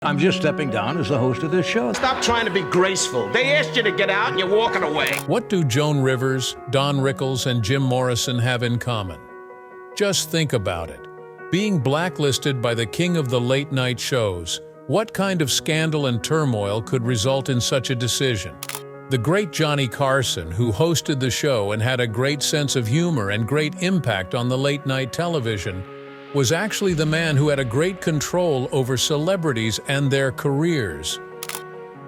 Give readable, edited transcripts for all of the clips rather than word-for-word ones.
I'm just stepping down as the host of this show. Stop trying to be graceful. They asked you to get out and you're walking away. What do Joan Rivers, Don Rickles, and Jim Morrison have in common? Just think about it. Being blacklisted by the king of the late-night shows, what kind of scandal and turmoil could result in such a decision? The great Johnny Carson, who hosted the show and had a great sense of humor and great impact on the late-night television, was actually the man who had a great control over celebrities and their careers.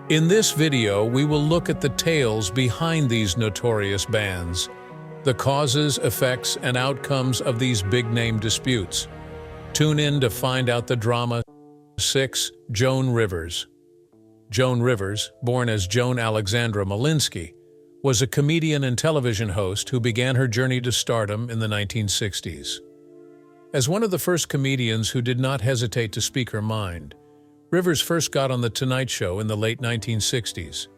In this video, we will look at the tales behind these notorious bands, the causes, effects, and outcomes of these big-name disputes. Tune in to find out the drama. 6. Joan Rivers. Joan Rivers, born as Joan Alexandra Malinsky, was a comedian and television host who began her journey to stardom in the 1960s. As one of the first comedians who did not hesitate to speak her mind, Rivers first got on The Tonight Show in the late 1960s.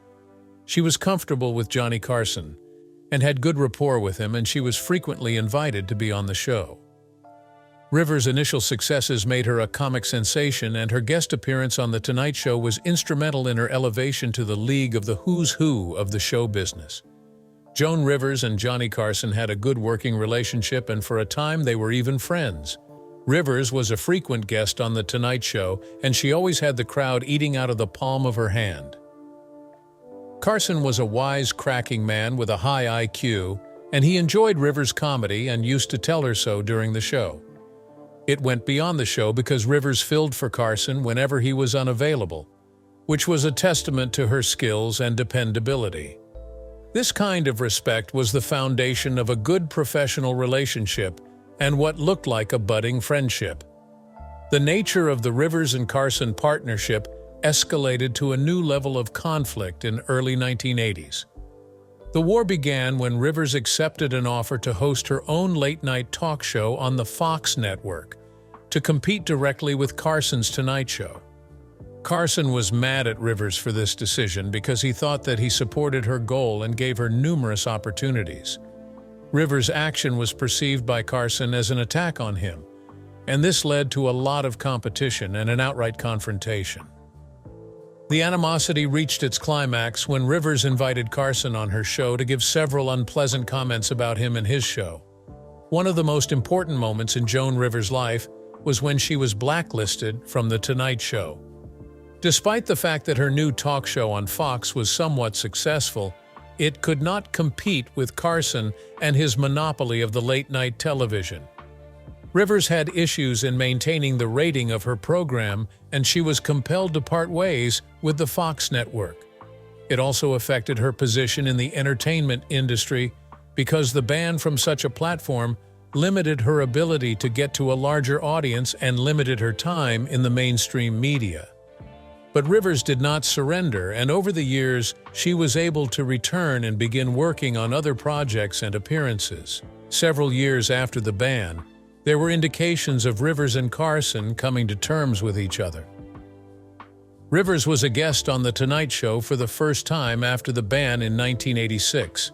She was comfortable with Johnny Carson and had good rapport with him, and she was frequently invited to be on the show. Rivers' initial successes made her a comic sensation, and her guest appearance on The Tonight Show was instrumental in her elevation to the league of the who's who of the show business. Joan Rivers and Johnny Carson had a good working relationship, and for a time they were even friends. Rivers was a frequent guest on The Tonight Show, and she always had the crowd eating out of the palm of her hand. Carson was a wise, cracking man with a high IQ, and he enjoyed Rivers' comedy and used to tell her so during the show. It went beyond the show because Rivers filled for Carson whenever he was unavailable, which was a testament to her skills and dependability. This kind of respect was the foundation of a good professional relationship and what looked like a budding friendship. The nature of the Rivers and Carson partnership escalated to a new level of conflict in early 1980s. The war began when Rivers accepted an offer to host her own late-night talk show on the Fox network to compete directly with Carson's Tonight Show. Carson was mad at Rivers for this decision because he thought that he supported her goal and gave her numerous opportunities. Rivers' action was perceived by Carson as an attack on him, and this led to a lot of competition and an outright confrontation. The animosity reached its climax when Rivers invited Carson on her show to give several unpleasant comments about him and his show. One of the most important moments in Joan Rivers' life was when she was blacklisted from The Tonight Show. Despite the fact that her new talk show on Fox was somewhat successful, it could not compete with Carson and his monopoly of the late-night television. Rivers had issues in maintaining the rating of her program, and she was compelled to part ways with the Fox network. It also affected her position in the entertainment industry because the ban from such a platform limited her ability to get to a larger audience and limited her time in the mainstream media. But Rivers did not surrender, and over the years, she was able to return and begin working on other projects and appearances. Several years after the ban, there were indications of Rivers and Carson coming to terms with each other. Rivers was a guest on The Tonight Show for the first time after the ban in 1986.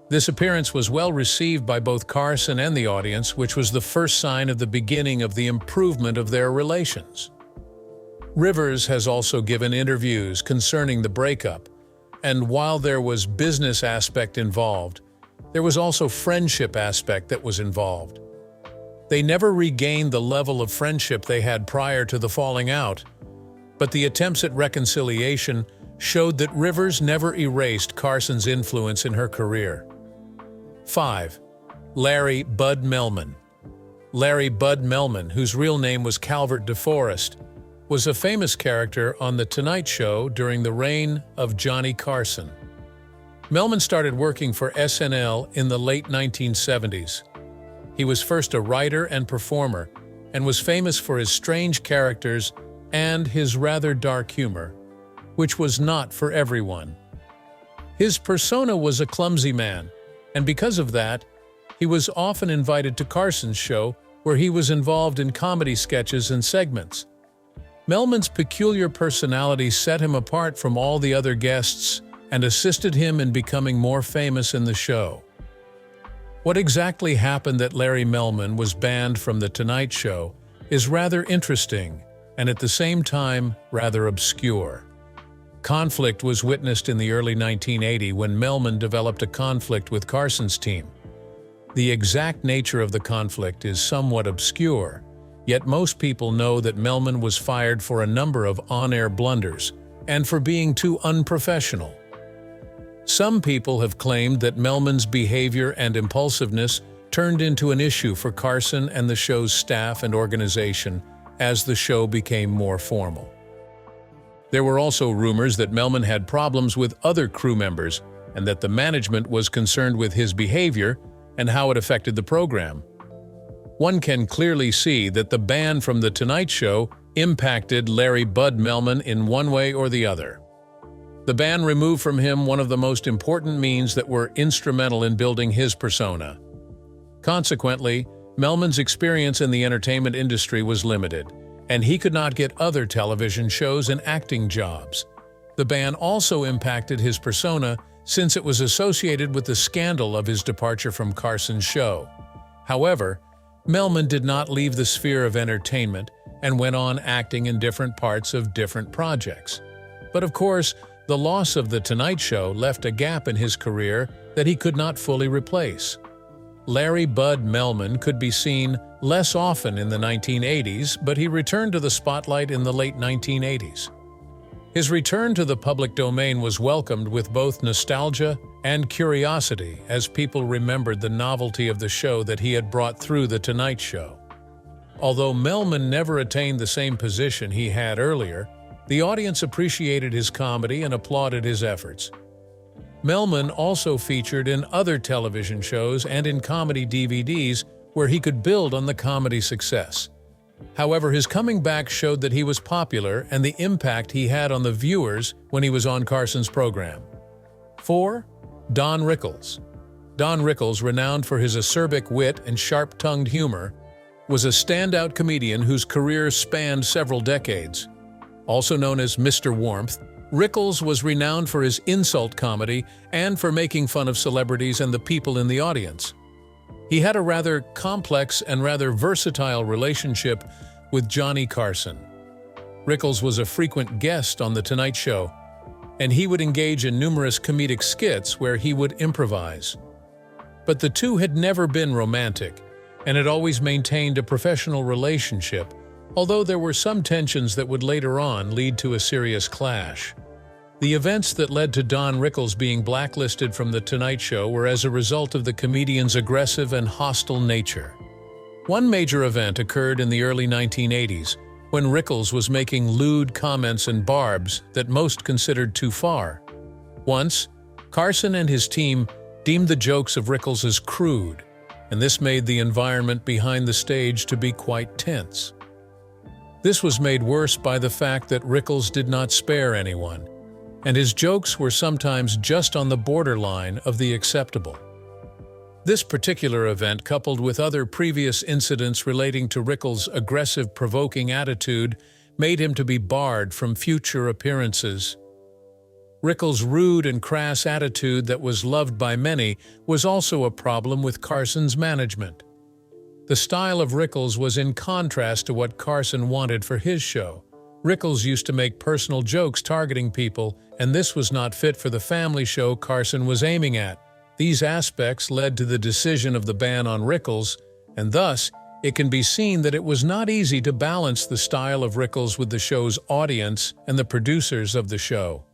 This appearance was well received by both Carson and the audience, which was the first sign of the beginning of the improvement of their relations. Rivers has also given interviews concerning the breakup, and while there was business aspect involved, there was also friendship aspect that was involved. They never regained the level of friendship they had prior to the falling out, but the attempts at reconciliation showed that Rivers never erased Carson's influence in her career. 5. Larry Bud Melman. Larry Bud Melman, whose real name was Calvert DeForest, was a famous character on The Tonight Show during the reign of Johnny Carson. Melman started working for SNL in the late 1970s. He was first a writer and performer, and was famous for his strange characters and his rather dark humor, which was not for everyone. His persona was a clumsy man, and because of that, he was often invited to Carson's show, where he was involved in comedy sketches and segments. Melman's peculiar personality set him apart from all the other guests and assisted him in becoming more famous in the show. What exactly happened that Larry Melman was banned from The Tonight Show is rather interesting, and at the same time rather obscure. Conflict was witnessed in the early 1980s when Melman developed a conflict with Carson's team. The exact nature of the conflict is somewhat obscure, yet most people know that Melman was fired for a number of on-air blunders and for being too unprofessional. Some people have claimed that Melman's behavior and impulsiveness turned into an issue for Carson and the show's staff and organization as the show became more formal. There were also rumors that Melman had problems with other crew members and that the management was concerned with his behavior and how it affected the program. One can clearly see that the ban from The Tonight Show impacted Larry Bud Melman in one way or the other. The ban removed from him one of the most important means that were instrumental in building his persona. Consequently, Melman's experience in the entertainment industry was limited, and he could not get other television shows and acting jobs. The ban also impacted his persona since it was associated with the scandal of his departure from Carson's show. However, Melman did not leave the sphere of entertainment and went on acting in different parts of different projects. But of course, the loss of The Tonight Show left a gap in his career that he could not fully replace. Larry Bud Melman could be seen less often in the 1980s, but he returned to the spotlight in the late 1980s. His return to the public domain was welcomed with both nostalgia and curiosity as people remembered the novelty of the show that he had brought through The Tonight Show. Although Melman never attained the same position he had earlier, the audience appreciated his comedy and applauded his efforts. Melman also featured in other television shows and in comedy DVDs where he could build on the comedy success. However, his coming back showed that he was popular and the impact he had on the viewers when he was on Carson's program. 4. Don Rickles. Don Rickles, renowned for his acerbic wit and sharp-tongued humor, was a standout comedian whose career spanned several decades. Also known as Mr. Warmth, Rickles was renowned for his insult comedy and for making fun of celebrities and the people in the audience. He had a rather complex and rather versatile relationship with Johnny Carson. Rickles was a frequent guest on The Tonight Show, and he would engage in numerous comedic skits where he would improvise. But the two had never been romantic, and had always maintained a professional relationship, although there were some tensions that would later on lead to a serious clash. The events that led to Don Rickles being blacklisted from The Tonight Show were as a result of the comedian's aggressive and hostile nature. One major event occurred in the early 1980s, when Rickles was making lewd comments and barbs that most considered too far. Once, Carson and his team deemed the jokes of Rickles as crude, and this made the environment behind the stage to be quite tense. This was made worse by the fact that Rickles did not spare anyone, and his jokes were sometimes just on the borderline of the acceptable. This particular event, coupled with other previous incidents relating to Rickles' aggressive, provoking attitude, made him to be barred from future appearances. Rickles' rude and crass attitude that was loved by many was also a problem with Carson's management. The style of Rickles was in contrast to what Carson wanted for his show. Rickles used to make personal jokes targeting people, and this was not fit for the family show Carson was aiming at. These aspects led to the decision of the ban on Rickles, and thus, it can be seen that it was not easy to balance the style of Rickles with the show's audience and the producers of the show.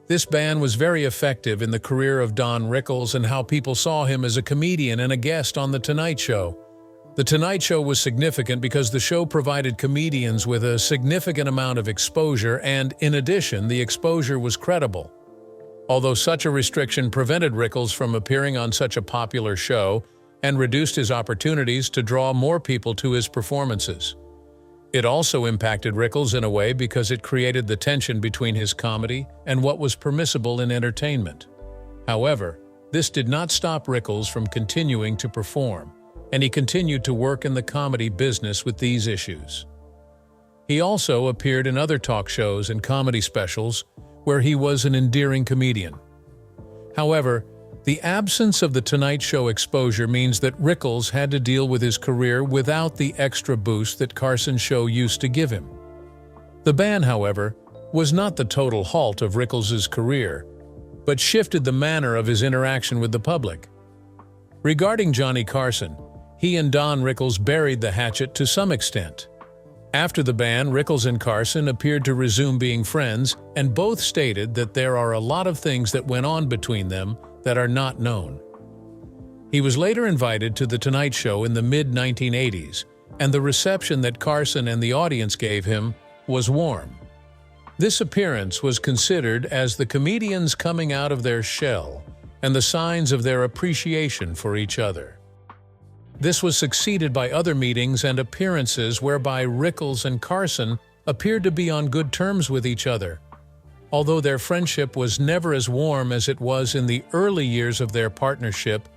This ban was very effective in the career of Don Rickles and how people saw him as a comedian and a guest on The Tonight Show. The Tonight Show was significant because the show provided comedians with a significant amount of exposure, and, in addition, the exposure was credible. Although such a restriction prevented Rickles from appearing on such a popular show and reduced his opportunities to draw more people to his performances. It also impacted Rickles in a way because it created the tension between his comedy and what was permissible in entertainment. However, this did not stop Rickles from continuing to perform, and he continued to work in the comedy business with these issues. He also appeared in other talk shows and comedy specials where he was an endearing comedian. However, the absence of The Tonight Show exposure means that Rickles had to deal with his career without the extra boost that Carson's show used to give him. The ban, however, was not the total halt of Rickles' career, but shifted the manner of his interaction with the public. Regarding Johnny Carson, he and Don Rickles buried the hatchet to some extent. After the ban, Rickles and Carson appeared to resume being friends, and both stated that there are a lot of things that went on between them that are not known. He was later invited to The Tonight Show in the mid-1980s, and the reception that Carson and the audience gave him was warm. This appearance was considered as the comedians coming out of their shell and the signs of their appreciation for each other. This was succeeded by other meetings and appearances whereby Rickles and Carson appeared to be on good terms with each other. Although their friendship was never as warm as it was in the early years of their partnership,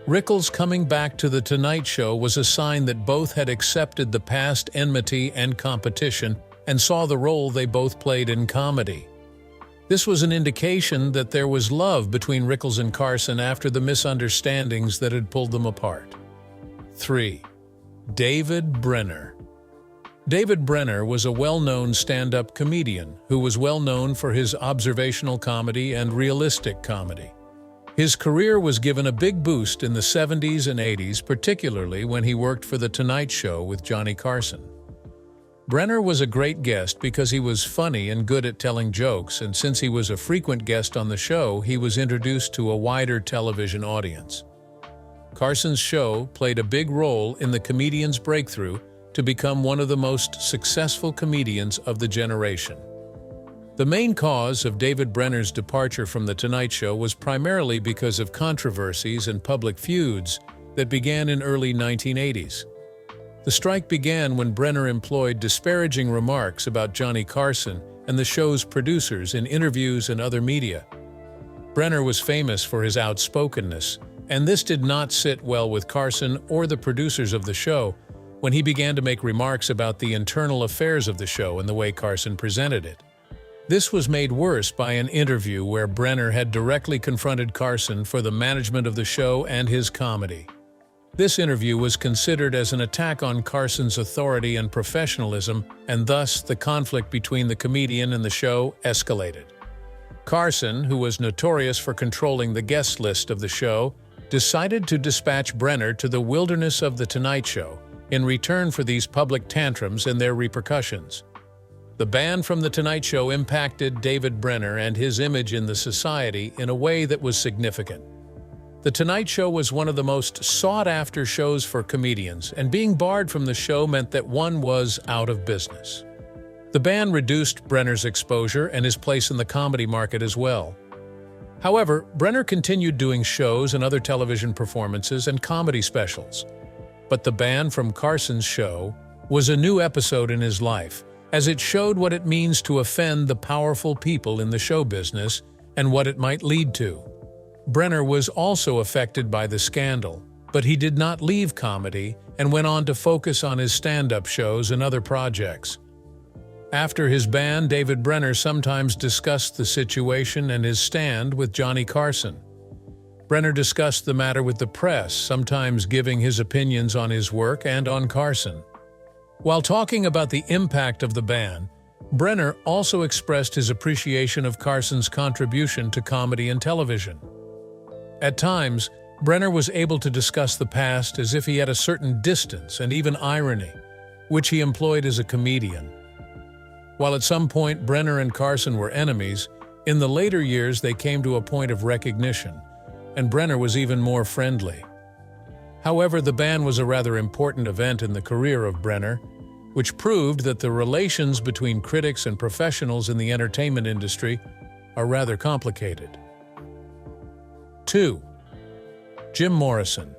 Rickles coming back to The Tonight Show was a sign that both had accepted the past enmity and competition and saw the role they both played in comedy. This was an indication that there was love between Rickles and Carson after the misunderstandings that had pulled them apart. 3. David Brenner. David Brenner was a well-known stand-up comedian who was well known for his observational comedy and realistic comedy. His career was given a big boost in the 70s and 80s, particularly when he worked for The Tonight Show with Johnny Carson. Brenner was a great guest because he was funny and good at telling jokes, and since he was a frequent guest on the show, he was introduced to a wider television audience. Carson's show played a big role in the comedian's breakthrough to become one of the most successful comedians of the generation. The main cause of David Brenner's departure from The Tonight Show was primarily because of controversies and public feuds that began in early 1980s. The strike began when Brenner employed disparaging remarks about Johnny Carson and the show's producers in interviews and other media. Brenner was famous for his outspokenness, and this did not sit well with Carson or the producers of the show when he began to make remarks about the internal affairs of the show and the way Carson presented it. This was made worse by an interview where Brenner had directly confronted Carson for the management of the show and his comedy. This interview was considered as an attack on Carson's authority and professionalism, and thus the conflict between the comedian and the show escalated. Carson, who was notorious for controlling the guest list of the show, decided to dispatch Brenner to the wilderness of The Tonight Show in return for these public tantrums and their repercussions. The ban from The Tonight Show impacted David Brenner and his image in the society in a way that was significant. The Tonight Show was one of the most sought-after shows for comedians, and being barred from the show meant that one was out of business. The ban reduced Brenner's exposure and his place in the comedy market as well. However, Brenner continued doing shows and other television performances and comedy specials. But the ban from Carson's show was a new episode in his life, as it showed what it means to offend the powerful people in the show business and what it might lead to. Brenner was also affected by the scandal, but he did not leave comedy and went on to focus on his stand-up shows and other projects. After his ban, David Brenner sometimes discussed the situation and his stand with Johnny Carson. Brenner discussed the matter with the press, sometimes giving his opinions on his work and on Carson. While talking about the impact of the ban, Brenner also expressed his appreciation of Carson's contribution to comedy and television. At times, Brenner was able to discuss the past as if he had a certain distance and even irony, which he employed as a comedian. While at some point Brenner and Carson were enemies, in the later years they came to a point of recognition, and Brenner was even more friendly. However, the ban was a rather important event in the career of Brenner, which proved that the relations between critics and professionals in the entertainment industry are rather complicated. 2. Jim Morrison.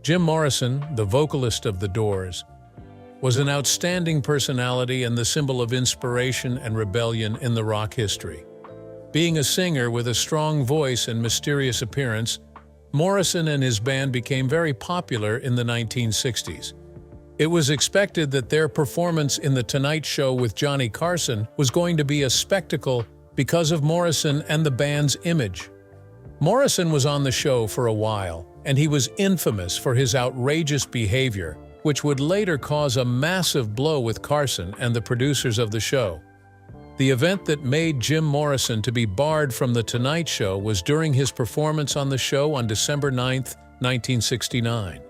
Jim Morrison, the vocalist of The Doors, was an outstanding personality and the symbol of inspiration and rebellion in the rock history. Being a singer with a strong voice and mysterious appearance, Morrison and his band became very popular in the 1960s. It was expected that their performance in The Tonight Show with Johnny Carson was going to be a spectacle because of Morrison and the band's image. Morrison was on the show for a while, and he was infamous for his outrageous behavior, which would later cause a massive blow with Carson and the producers of the show. The event that made Jim Morrison to be barred from The Tonight Show was during his performance on the show on December 9, 1969.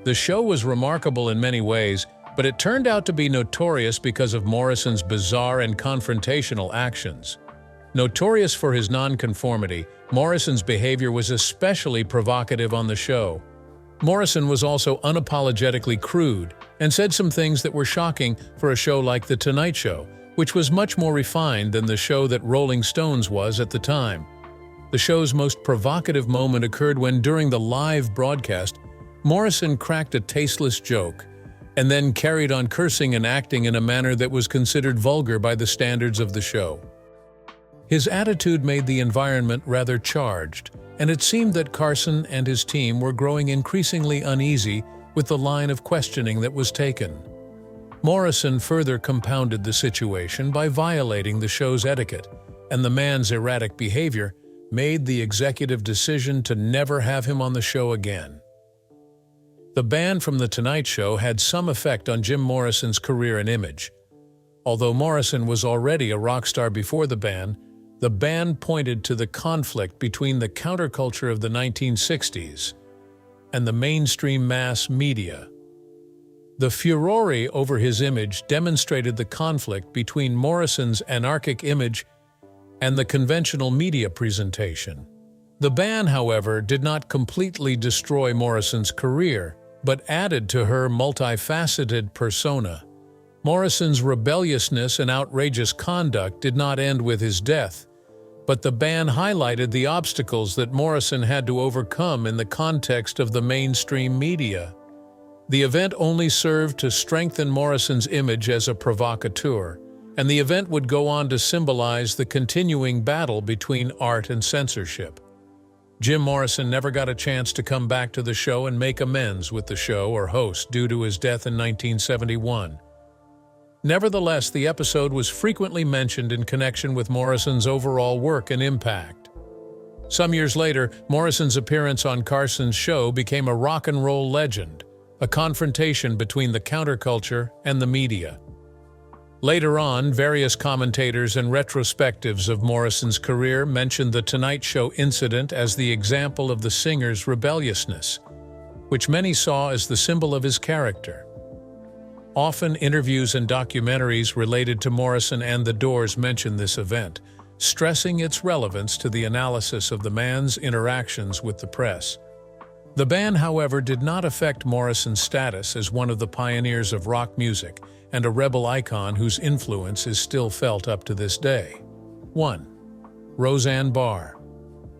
The show was remarkable in many ways, but it turned out to be notorious because of Morrison's bizarre and confrontational actions. Notorious for his nonconformity, Morrison's behavior was especially provocative on the show. Morrison was also unapologetically crude and said some things that were shocking for a show like The Tonight Show, which was much more refined than the show that Rolling Stones was at the time. The show's most provocative moment occurred when, during the live broadcast, Morrison cracked a tasteless joke and then carried on cursing and acting in a manner that was considered vulgar by the standards of the show. His attitude made the environment rather charged, and it seemed that Carson and his team were growing increasingly uneasy with the line of questioning that was taken. Morrison further compounded the situation by violating the show's etiquette, and the man's erratic behavior made the executive decision to never have him on the show again. The ban from The Tonight Show had some effect on Jim Morrison's career and image. Although Morrison was already a rock star before the ban pointed to the conflict between the counterculture of the 1960s and the mainstream mass media. The furore over his image demonstrated the conflict between Morrison's anarchic image and the conventional media presentation. The ban, however, did not completely destroy Morrison's career, but added to her multifaceted persona. Morrison's rebelliousness and outrageous conduct did not end with his death, but the ban highlighted the obstacles that Morrison had to overcome in the context of the mainstream media. The event only served to strengthen Morrison's image as a provocateur, and the event would go on to symbolize the continuing battle between art and censorship. Jim Morrison never got a chance to come back to the show and make amends with the show or host due to his death in 1971. Nevertheless, the episode was frequently mentioned in connection with Morrison's overall work and impact. Some years later, Morrison's appearance on Carson's show became a rock and roll legend, a confrontation between the counterculture and the media. Later on, various commentators and retrospectives of Morrison's career mentioned the Tonight Show incident as the example of the singer's rebelliousness, which many saw as the symbol of his character. Often, interviews and documentaries related to Morrison and the Doors mention this event, stressing its relevance to the analysis of the man's interactions with the press. The ban, however, did not affect Morrison's status as one of the pioneers of rock music and a rebel icon whose influence is still felt up to this day. 1. Roseanne Bar.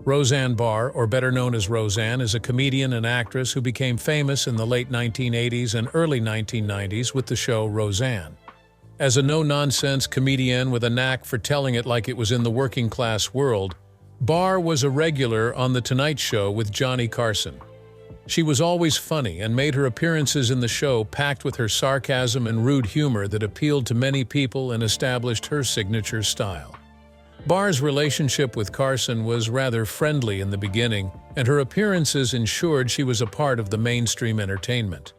Roseanne Bar, or better known as Roseanne, is a comedian and actress who became famous in the late 1980s and early 1990s with the show Roseanne. As a no-nonsense comedian with a knack for telling it like it was in the working-class world, Bar was a regular on The Tonight Show with Johnny Carson. She was always funny and made her appearances in the show packed with her sarcasm and rude humor that appealed to many people and established her signature style. Barr's relationship with Carson was rather friendly in the beginning, and her appearances ensured she was a part of the mainstream entertainment.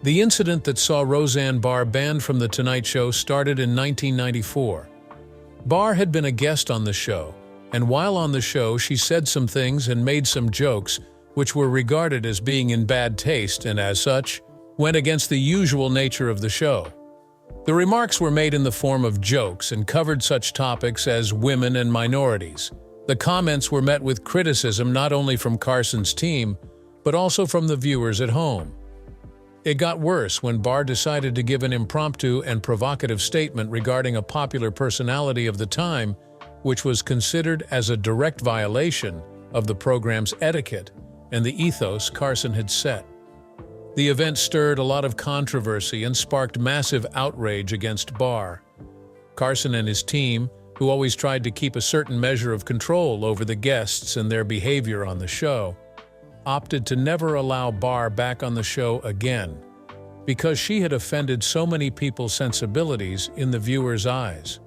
The incident that saw Roseanne Barr banned from The Tonight Show started in 1994. Barr had been a guest on the show, and while on the show she said some things and made some jokes which were regarded as being in bad taste and, as such, went against the usual nature of the show. The remarks were made in the form of jokes and covered such topics as women and minorities. The comments were met with criticism not only from Carson's team, but also from the viewers at home. It got worse when Barr decided to give an impromptu and provocative statement regarding a popular personality of the time, which was considered as a direct violation of the program's etiquette and the ethos Carson had set. The event stirred a lot of controversy and sparked massive outrage against Barr. Carson and his team, who always tried to keep a certain measure of control over the guests and their behavior on the show, opted to never allow Barr back on the show again because she had offended so many people's sensibilities in the viewers' eyes.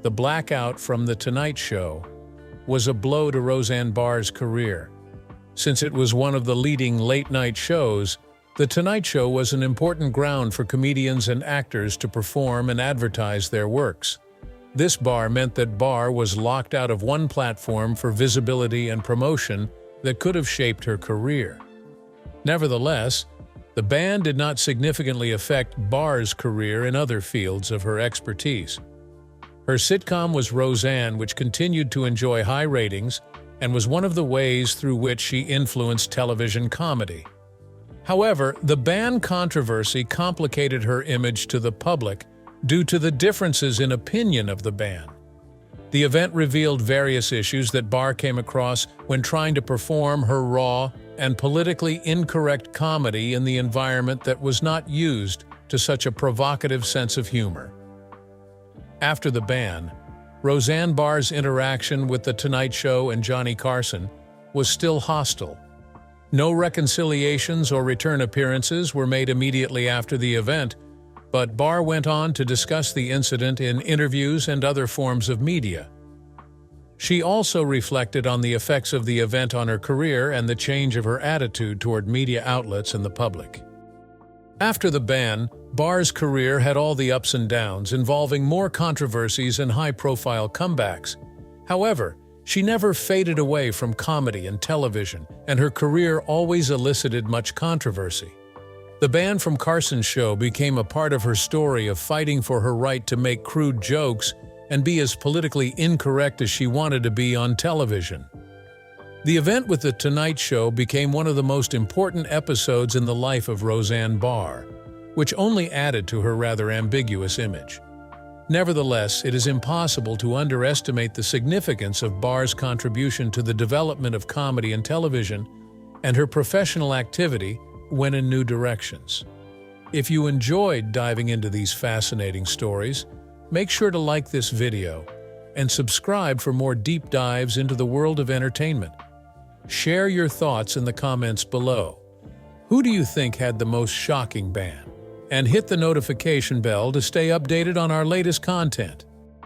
The blackout from The Tonight Show was a blow to Roseanne Barr's career. Since it was one of the leading late-night shows, The Tonight Show was an important ground for comedians and actors to perform and advertise their works. This bar meant that Bar was locked out of one platform for visibility and promotion that could have shaped her career. Nevertheless, the ban did not significantly affect Barr's career in other fields of her expertise. Her sitcom was Roseanne, which continued to enjoy high ratings and was one of the ways through which she influenced television comedy. However, the ban controversy complicated her image to the public due to the differences in opinion of the ban. The event revealed various issues that Bar came across when trying to perform her raw and politically incorrect comedy in the environment that was not used to such a provocative sense of humor. After the ban, Roseanne Barr's interaction with The Tonight Show and Johnny Carson was still hostile. No reconciliations or return appearances were made immediately after the event, but Barr went on to discuss the incident in interviews and other forms of media. She also reflected on the effects of the event on her career and the change of her attitude toward media outlets and the public. After the ban, Barr's career had all the ups and downs, involving more controversies and high-profile comebacks. However, she never faded away from comedy and television, and her career always elicited much controversy. The ban from Carson's show became a part of her story of fighting for her right to make crude jokes and be as politically incorrect as she wanted to be on television. The event with The Tonight Show became one of the most important episodes in the life of Roseanne Barr, which only added to her rather ambiguous image. Nevertheless, it is impossible to underestimate the significance of Barr's contribution to the development of comedy and television and her professional activity went in new directions. If you enjoyed diving into these fascinating stories, make sure to like this video and subscribe for more deep dives into the world of entertainment. Share your thoughts in the comments below. Who do you think had the most shocking ban? And hit the notification bell to stay updated on our latest content.